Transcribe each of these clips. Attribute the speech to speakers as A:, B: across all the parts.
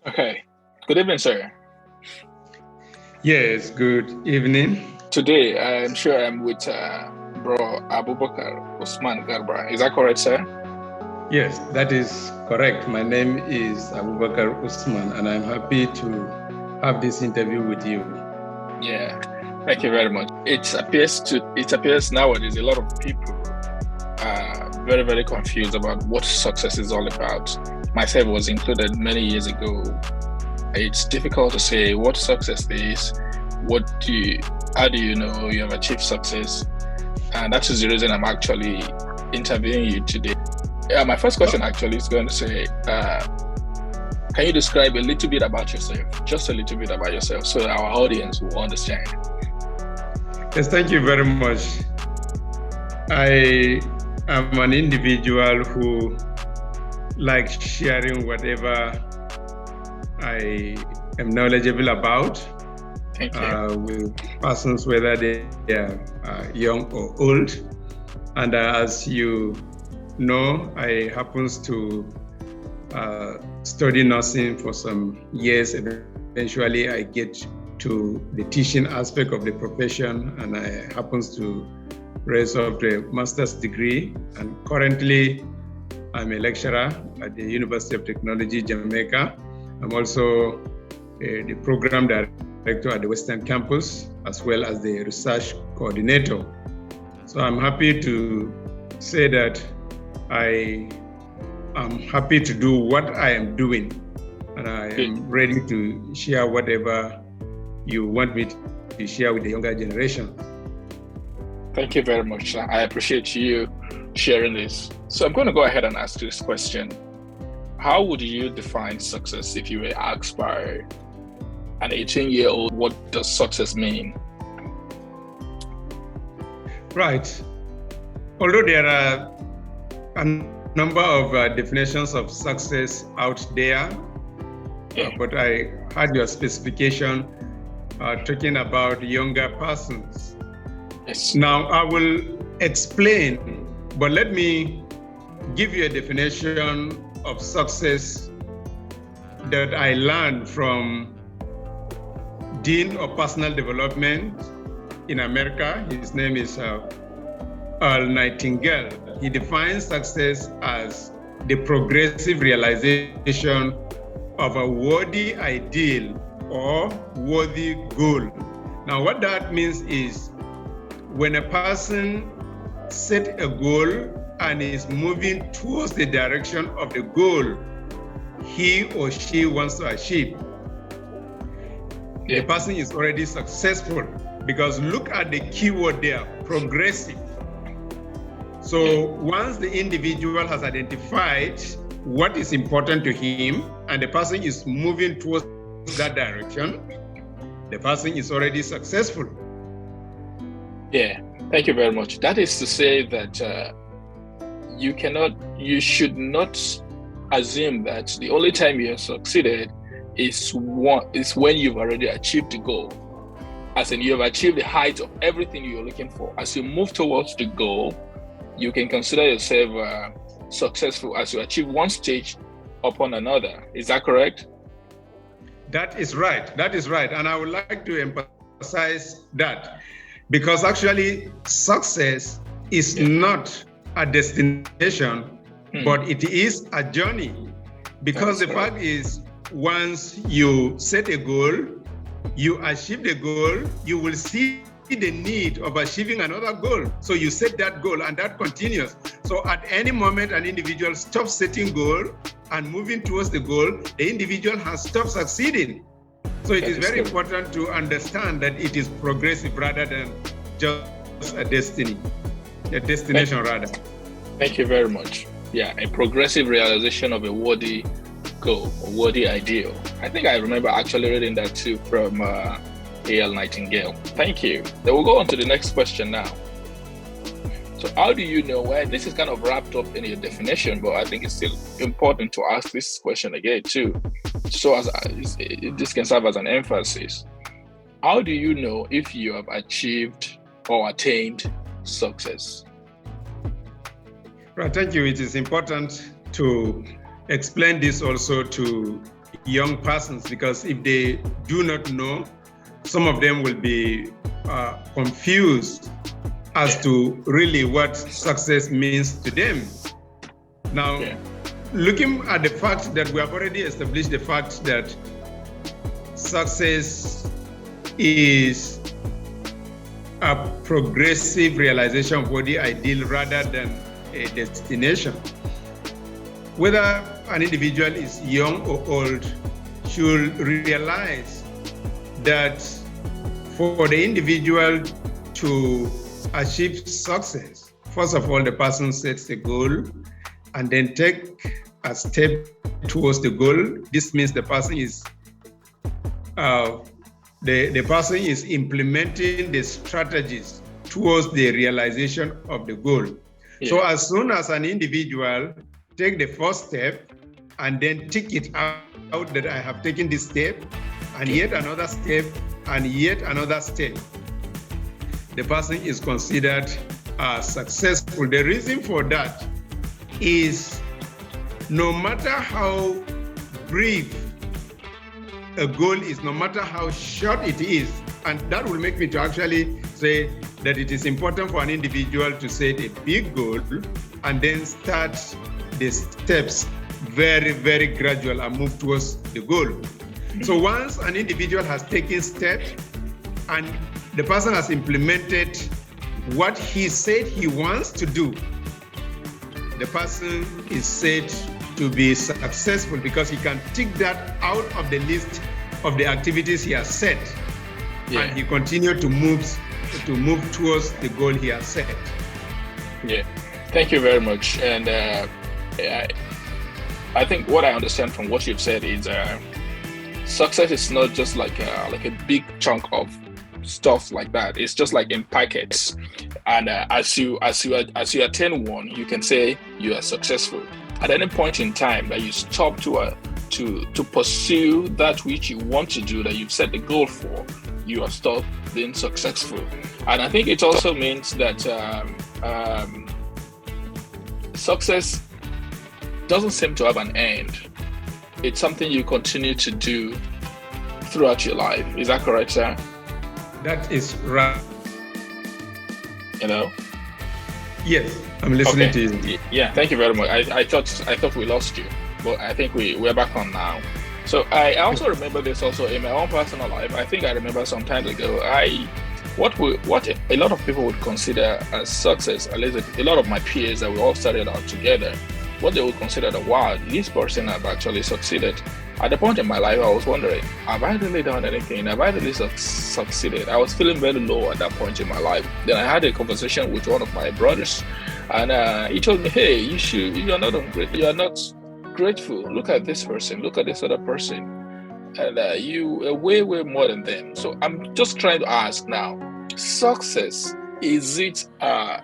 A: Okay. Good evening, sir.
B: Yes, good evening.
A: Today, I'm sure I'm with Bro Abubakar Usman Garba. Is that correct, sir?
B: Yes, that is correct. My name is Abubakar Usman, and I'm happy to have this interview with you.
A: Yeah. Thank you very much. It appears nowadays a lot of people are very, very confused about what success is all about. Myself was included many years ago. It's difficult to say what success is. How do you know you have achieved success? And that is the reason I'm actually interviewing you today. My first question actually is going to say, can you describe a little bit about yourself? Just a little bit about yourself so our audience will understand.
B: Yes, thank you very much. I am an individual who likes sharing whatever I am knowledgeable about with persons, whether they are young or old. And as you know, I happens to study nursing for some years. Eventually, I get to the teaching aspect of the profession, and I happens to raise up the master's degree. And currently, I'm a lecturer at the University of Technology, Jamaica. I'm also the program director at the Western Campus, as well as the research coordinator. So I'm happy to say that I am happy to do what I am doing, and I am ready to share whatever you want me to share with the younger generation.
A: Thank you very much. I appreciate you sharing this. So I'm going to go ahead and ask this question. How would you define success if you were asked by an 18-year-old, what does success mean?
B: Right. Although there are a number of definitions of success out there, but I had your specification talking about younger persons.
A: Yes.
B: Now I will explain, but let me give you a definition of success that I learned from Dean of Personal Development in America. His name is Earl Nightingale. He defines success as the progressive realization of a worthy ideal or worthy goal. Now, what that means is when a person set a goal and is moving towards the direction of the goal he or she wants to achieve, the person is already successful, because look at the keyword there, progressive. So once the individual has identified what is important to him and the person is moving towards that direction, the person is already successful.
A: Yeah, thank you very much. That is to say that you should not assume that the only time you have succeeded is when you've already achieved the goal. As in, you have achieved the height of everything you're looking for. As you move towards the goal, you can consider yourself successful as you achieve one stage upon another. Is that correct?
B: That is right. That is right. And I would like to emphasize that, because actually success is not a destination, but it is a journey. Because the fact is, once you set a goal, you achieve the goal, you will see the need of achieving another goal. So you set that goal and that continues. So at any moment an individual stops setting goal and moving towards the goal, the individual has stopped succeeding. So it is very important to understand that it is progressive rather than just a destination rather.
A: Thank you very much. Yeah, a progressive realization of a worthy goal, a worthy ideal. I think I remember actually reading that too from A.L. Nightingale. Thank you. Then we'll go on to the next question now. So how do you know where this is kind of wrapped up in your definition, but I think it's still important to ask this question again too. So this can serve as an emphasis. How do you know if you have achieved or attained success?
B: Right, thank you. It is important to explain this also to young persons, because if they do not know, some of them will be confused as to really what success means to them. Now, looking at the fact that we have already established the fact that success is a progressive realization of what the ideal rather than a destination. Whether an individual is young or old should realize that for the individual to achieve success, first of all, the person sets a goal and then take a step towards the goal. This means the person is implementing the strategies towards the realization of the goal. Yeah. So as soon as an individual take the first step and then tick it out that I have taken this step and yet another step and yet another step, the person is considered successful. The reason for that is no matter how brief a goal is, no matter how short it is, and that will make me to actually say that it is important for an individual to set a big goal and then start the steps very, very gradual and move towards the goal. So once an individual has taken steps and the person has implemented what he said he wants to do, the person is said to be successful because he can tick that out of the list of the activities he has set, and he continued to move towards the goal he has set.
A: Yeah, thank you very much. And I think what I understand from what you've said is success is not just like a big chunk of stuff like that. It's just like in packets, and as you attain one, you can say you are successful. At any point in time that you stop to pursue that which you want to do, that you've set the goal for, you are stopped being successful. And I think it also means that success doesn't seem to have an end. It's something you continue to do throughout your life. Is that correct, sir?
B: That is right.
A: You know?
B: Yes, I'm listening to you.
A: Yeah, thank you very much. I thought we lost you, but I think we're back on now. So I also remember this also in my own personal life. I think I remember some time ago, what a lot of people would consider as success, at least a lot of my peers that we all started out together, what they would consider that, wow, this person have actually succeeded. At the point in my life, I was wondering, have I really done anything? Have I really succeeded? I was feeling very low at that point in my life. Then I had a conversation with one of my brothers, and he told me, hey, you're not grateful. Look at this person, look at this other person, and you are way more than them. So I'm just trying to ask now, success, is it a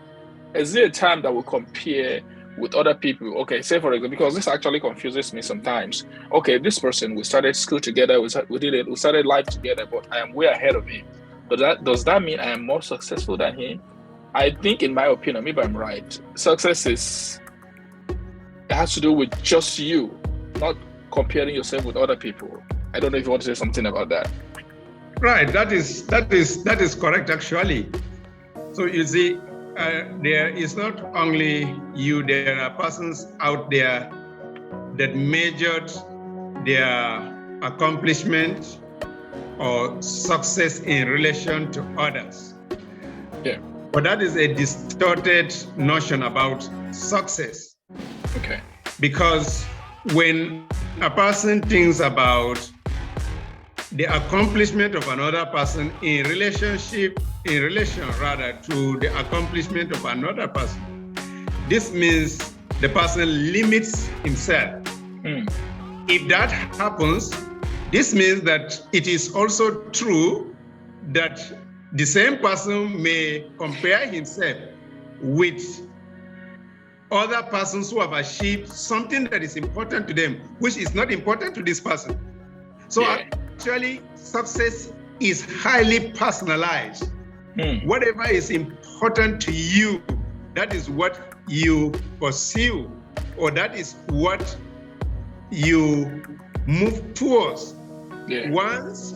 A: time that we compare with other people? Okay, say for example, because this actually confuses me sometimes. Okay, this person, we started school together, we started life together, but I am way ahead of him. Does that mean I am more successful than him? I think, in my opinion, maybe I'm right, success has to do with just you, not comparing yourself with other people. I don't know if you want to say something about that.
B: Right, that is correct, actually. So you see, there is not only you, there are persons out there that measured their accomplishment or success in relation to others.
A: Yeah.
B: But that is a distorted notion about success.
A: Okay.
B: Because when a person thinks about the accomplishment of another person in relation to the accomplishment of another person, this means the person limits himself. If that happens, this means that it is also true that the same person may compare himself with other persons who have achieved something that is important to them, which is not important to this person. So actually, success is highly personalized. Whatever is important to you, that is what you pursue, or that is what you move towards.
A: Yeah.
B: Once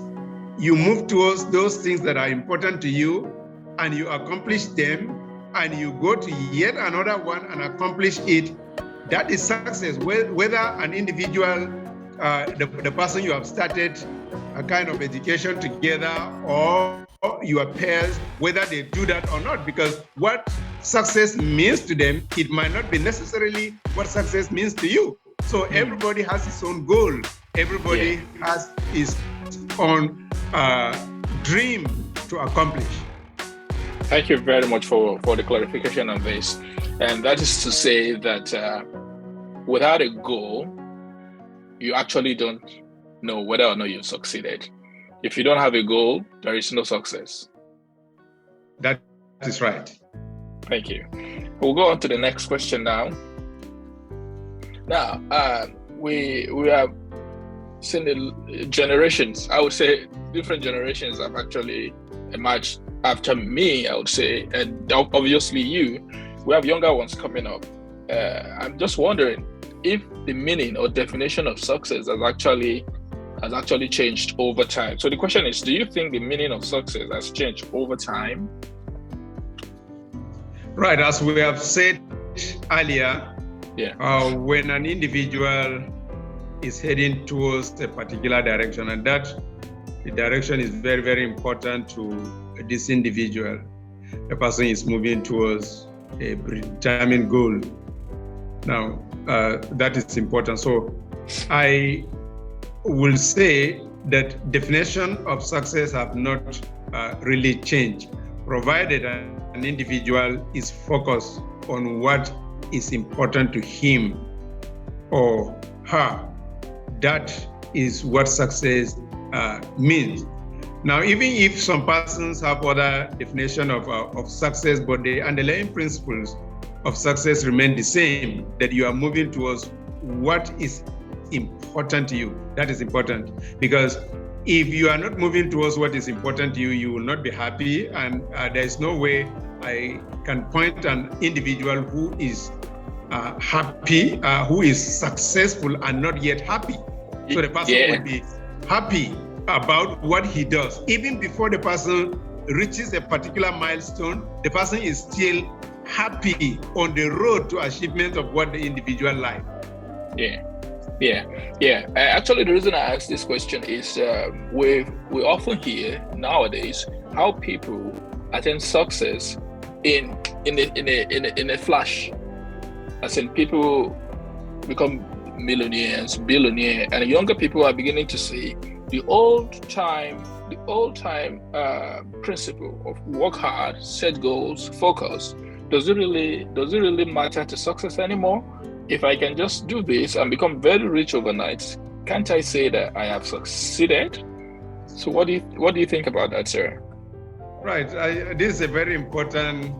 B: you move towards those things that are important to you and you accomplish them, and you go to yet another one and accomplish it, that is success. Whether an individual, the person you have started a kind of education together, or your peers, whether they do that or not, because what success means to them, it might not be necessarily what success means to you. So everybody has his own goal. Everybody has his own dream to accomplish.
A: Thank you very much for the clarification on this. And that is to say that without a goal, you actually don't know whether or not you succeeded. If you don't have a goal, there is no success.
B: That is right.
A: Thank you. We'll go on to the next question now. Now, we have seen the generations. I would say different generations have actually emerged after me, I would say, and obviously you. We have younger ones coming up. I'm just wondering if the meaning or definition of success has actually changed over time. So the question is, do you think the meaning of success has changed over time?
B: Right, as we have said earlier, when an individual is heading towards a particular direction, and that the direction is very, very important to this individual. The person is moving towards a predetermined goal. Now, that is important. So I will say that definition of success have not really changed, provided an individual is focused on what is important to him or her. That is what success means. Now, even if some persons have other definition of success, but the underlying principles of success remain the same, that you are moving towards what is important to you. That is important, because if you are not moving towards what is important to you, you will not be happy. And there is no way I can point an individual who is happy, who is successful and not yet happy. So the person will be happy about what he does. Even before the person reaches a particular milestone, the person is still happy on the road to achievement of what the individual likes.
A: Actually, the reason I ask this question is we often hear nowadays how people attain success in a flash. As in, people become millionaires, billionaires, and younger people are beginning to see the old time principle of work hard, set goals, focus. Does it really matter to success anymore? If I can just do this and become very rich overnight, can't I say that I have succeeded? So what do you think about that, sir?
B: Right. This is a very important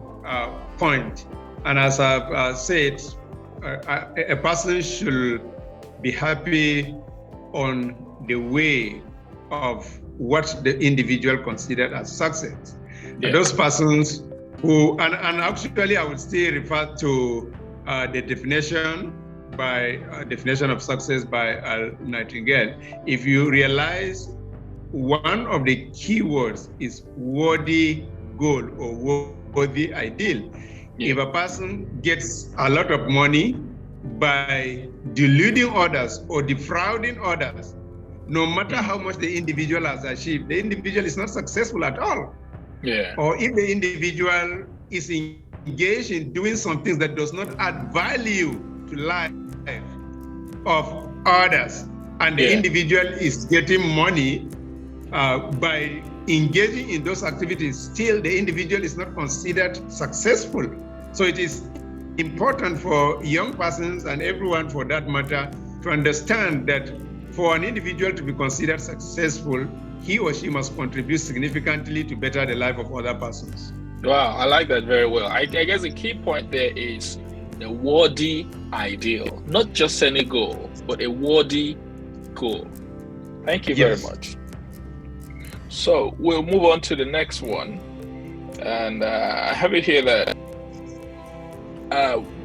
B: point. And as I've said, a person should be happy on the way of what the individual considered as success. Those persons who, and actually I would still refer to the definition of success by Nightingale. If you realize, one of the key words is worthy goal or worthy ideal. If a person gets a lot of money by deluding others or defrauding others, no matter how much the individual has achieved, the individual is not successful at all. Or if the individual is engaged in doing some things that does not add value to life of others, and the individual is getting money by engaging in those activities, still the individual is not considered successful. So it is important for young persons and everyone for that matter to understand that for an individual to be considered successful, he or she must contribute significantly to better the life of other persons.
A: Wow, I like that very well. I guess the key point there is the worthy ideal, not just any goal, but a worthy goal. Thank you very much. So we'll move on to the next one. And I have it here that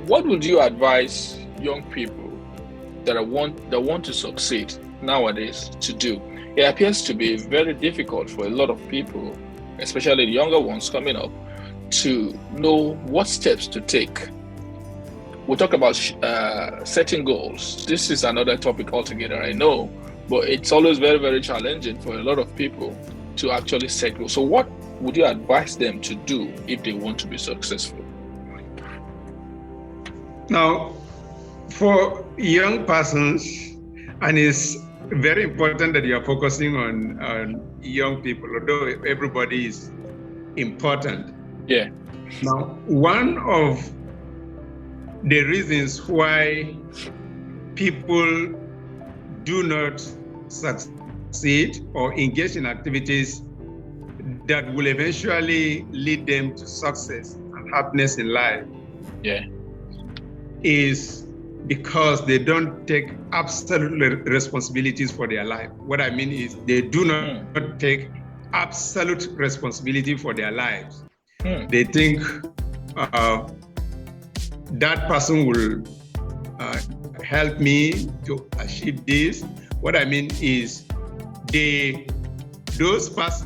A: what would you advise young people that want to succeed nowadays to do. It appears to be very difficult for a lot of people, especially the younger ones coming up, to know what steps to take. We talk about setting goals. This is another topic altogether, I know, but it's always very, very challenging for a lot of people to actually set goals. So what would you advise them to do if they want to be successful?
B: Now, for young persons, and it's very important that you are focusing on young people, although everybody is important.
A: Yeah.
B: Now, one of the reasons why people do not succeed or engage in activities that will eventually lead them to success and happiness in life,
A: yeah,
B: is because they don't take absolute responsibilities for their life. What I mean is they do not take absolute responsibility for their lives. They think that person will help me to achieve this. What I mean is those persons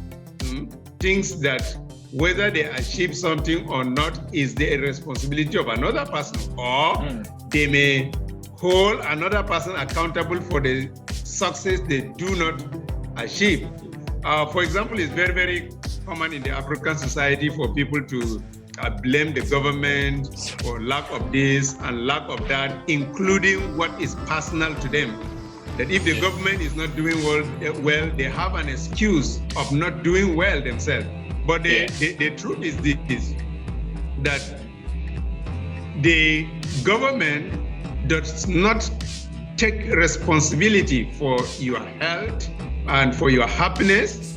B: thinks that whether they achieve something or not is the responsibility of another person, or they may hold another person accountable for the success they do not achieve. For example, it's very, very common in the African society for people to blame the government for lack of this and lack of that, including what is personal to them. That if the government is not doing well, they have an excuse of not doing well themselves. But the truth is this, that the government does not take responsibility for your health and for your happiness.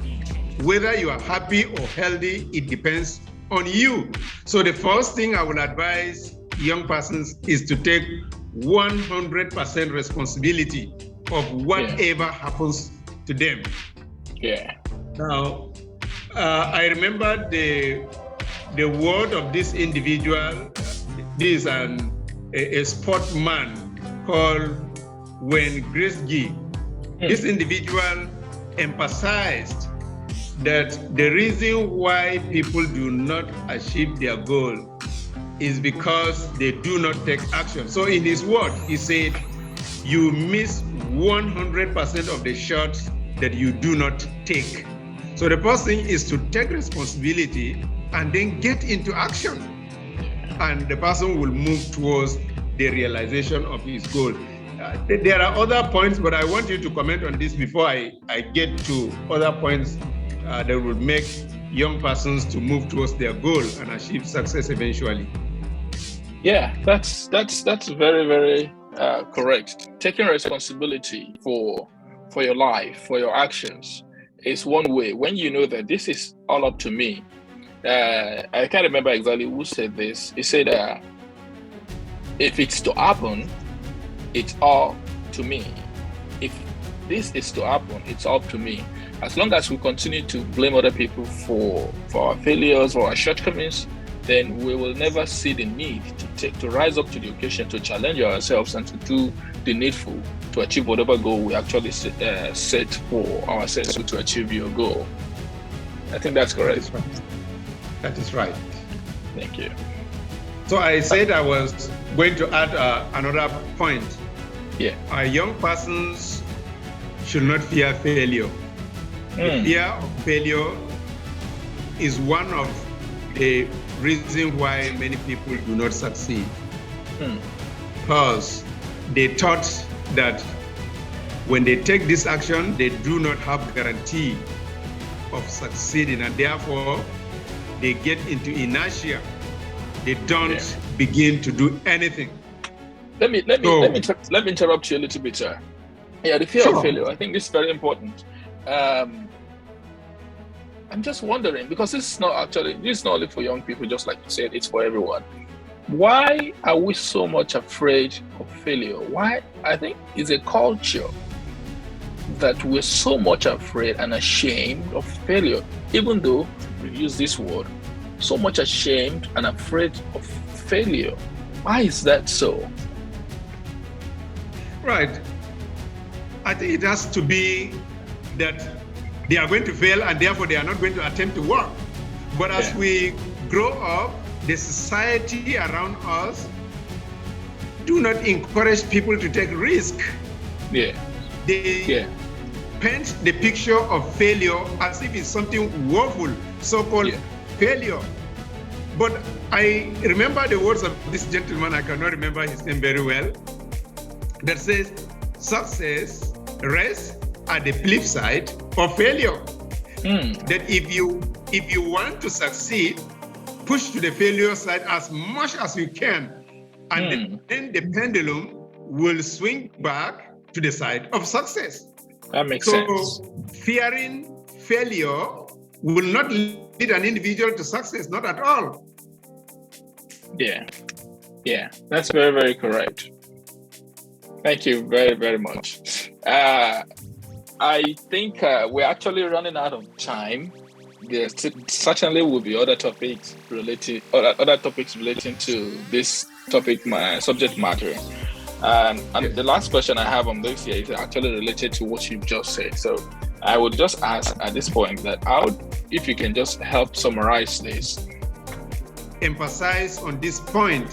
B: Whether you are happy or healthy, it depends on you. So the first thing I would advise young persons is to take 100% responsibility of whatever happens to them.
A: Yeah.
B: Now, I remember the word of this individual. This is a sportsman called Wayne Gretzky. This individual emphasized that the reason why people do not achieve their goal is because they do not take action. So in his word, he said, you miss 100% of the shots that you do not take. So the first thing is to take responsibility and then get into action. And the person will move towards the realization of his goal. There are other points, but I want you to comment on this before I get to other points that will make young persons to move towards their goal and achieve success eventually.
A: Yeah, that's very, very correct. Taking responsibility for your life, for your actions, is one way. When you know that this is all up to me. I can't remember exactly who said this. He said, if it's to happen, it's all to me. If this is to happen, it's up to me. As long as we continue to blame other people for our failures or our shortcomings, then we will never see the need to rise up to the occasion, to challenge ourselves and to do the needful to achieve whatever goal we actually set for ourselves to achieve your goal. I think that's correct.
B: That is right.
A: Thank you.
B: So I said I was going to add another point.
A: Yeah.
B: Our young persons should not fear failure. The fear of failure is one of the reasons why many people do not succeed. Because they thought that when they take this action, they do not have guarantee of succeeding, and therefore they get into inertia. They don't begin to do anything.
A: Let me interrupt you a little bit, sir. Yeah, the fear of failure. I think this is very important. I'm just wondering, because this is not only for young people, just like you said, it's for everyone. Why are we so much afraid of failure? Why? I think it's a culture that we're so much afraid and ashamed of failure, even though we use this word, so much ashamed and afraid of failure. Why is that so?
B: Right. I think it has to be that they are going to fail and therefore they are not going to attempt to work. But as we grow up, the society around us do not encourage people to take risk. They paint the picture of failure as if it's something woeful, so-called failure. But I remember the words of this gentleman, I cannot remember his name very well, that says, success rests at the flip side of failure. That if you want to succeed, push to the failure side as much as you can, and then the pendulum will swing back to the side of success.
A: That makes sense.
B: So fearing failure will not lead an individual to success, not at all.
A: Yeah, that's very, very correct. Thank you very, very much. I think we're actually running out of time. There certainly will be other topics relating to this topic, subject matter. And the last question I have on this here is actually related to what you've just said. So I would just ask at this point that if you can just help summarize this.
B: Emphasize on this point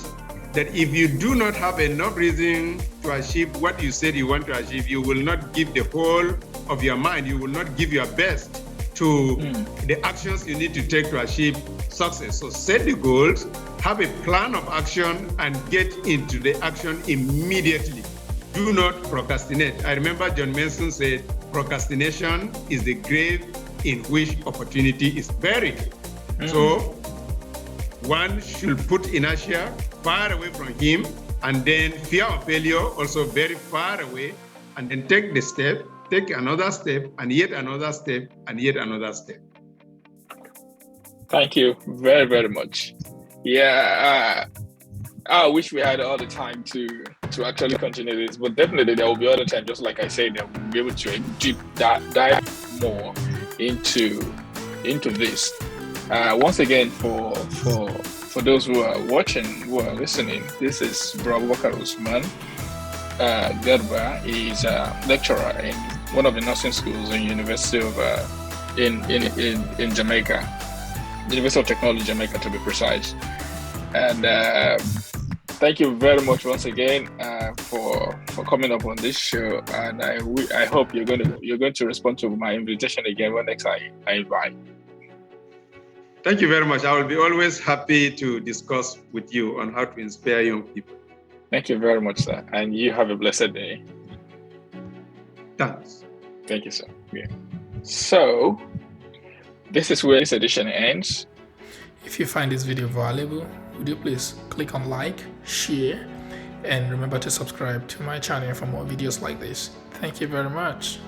B: that if you do not have enough reason to achieve what you said you want to achieve, you will not give the whole of your mind, you will not give your best to the actions you need to take to achieve success. So set the goals, have a plan of action, and get into the action immediately. Do not procrastinate. I remember John Manson said, procrastination is the grave in which opportunity is buried. So one should put inertia far away from him, and then fear of failure also very far away, and then take the step, take another step, and yet another step, and yet another step.
A: Thank you very, very much. Yeah, I wish we had all the time to actually continue this, but definitely there will be other time, just like I said, that we'll be able to deep dive more into this. Once again, for those who are watching, who are listening, this is Abubakar Usman Garba. He's a lecturer in one of the nursing schools in University of in Jamaica, University of Technology Jamaica to be precise. And thank you very much once again for coming up on this show. And I hope you're going to respond to my invitation again when next I invite.
B: Thank you very much. I will be always happy to discuss with you on how to inspire young people.
A: Thank you very much, sir. And you have a blessed day.
B: Thanks.
A: Thank you, sir. Yeah. So, this is where this edition ends.
C: If you find this video valuable, would you please click on like, share, and remember to subscribe to my channel for more videos like this. Thank you very much.